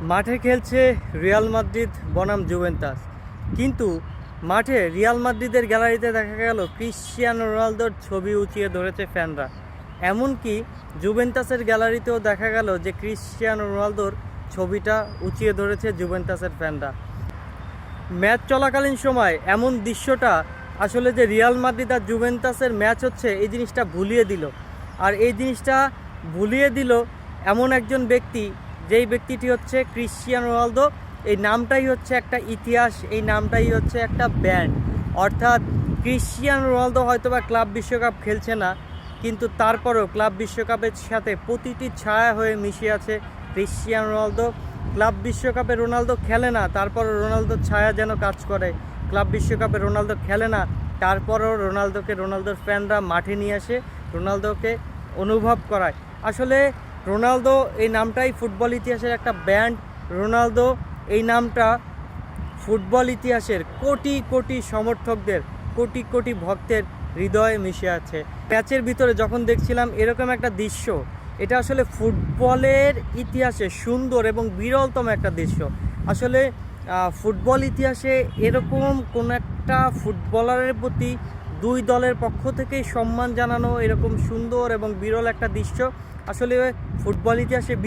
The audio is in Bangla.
মাঠে খেলছে রিয়াল মাদ্রিদ বনাম জুভেন্টাস, কিন্তু মাঠে রিয়াল মাদ্রিদের গ্যালারিতে দেখা গেল ক্রিশ্চিয়ানো রোনালদোর ছবি উঁচিয়ে ধরেছে ফ্যানরা। এমনকি জুভেন্টাসের গ্যালারিতেও দেখা গেল যে ক্রিশ্চিয়ানো রোনালদোর ছবিটা উঁচিয়ে ধরেছে জুভেন্টাসের ফ্যানরা। ম্যাচ চলাকালীন সময় এমন দৃশ্যটা আসলে যে রিয়াল মাদ্রিদ আর জুভেন্টাসের ম্যাচ হচ্ছে এই জিনিসটা ভুলিয়ে দিল। আর এই জিনিসটা ভুলিয়ে দিল এমন একজন ব্যক্তি, যেই ব্যক্তিটি হচ্ছে ক্রিশ্চিয়ানো রোনালদো। এই নামটাই হচ্ছে একটা ইতিহাস, এই নামটাই হচ্ছে একটা ব্যান্ড। অর্থাৎ ক্রিশ্চিয়ানো রোনালদো হয়তোবা ক্লাব বিশ্বকাপ খেলছে না, কিন্তু তারপরেও ক্লাব বিশ্বকাপের সাথে প্রতিটি ছায়া হয়ে মিশে আছে ক্রিশ্চিয়ানো রোনালদো। ক্লাব বিশ্বকাপে রোনালদো খেলে না, তারপরও রোনালদোর ছায়া যেন কাজ করে। ক্লাব বিশ্বকাপে রোনালদো খেলে না, তারপরও রোনালদোর ফ্যানরা মাঠে নিয়ে আসে, রোনালদোকে অনুভব করায়। আসলে রোনালদো এই নামটাই ফুটবল ইতিহাসের একটা ব্যান্ড। রোনালদো এই নামটা ফুটবল ইতিহাসের কোটি কোটি সমর্থকদের, কোটি কোটি ভক্তের হৃদয়ে মিশে আছে। ম্যাচের ভিতরে যখন দেখছিলাম এরকম একটা দৃশ্য, এটা আসলে ফুটবলের ইতিহাসে সুন্দর এবং বিরলতম একটা দৃশ্য। আসলে ফুটবল ইতিহাসে এরকম কোন একটা ফুটবলারের প্রতি দুই দলের পক্ষ থেকেই সম্মান জানানো এরকম সুন্দর এবং বিরল একটা দৃশ্য আসলে ফুটবল ইতিহাসে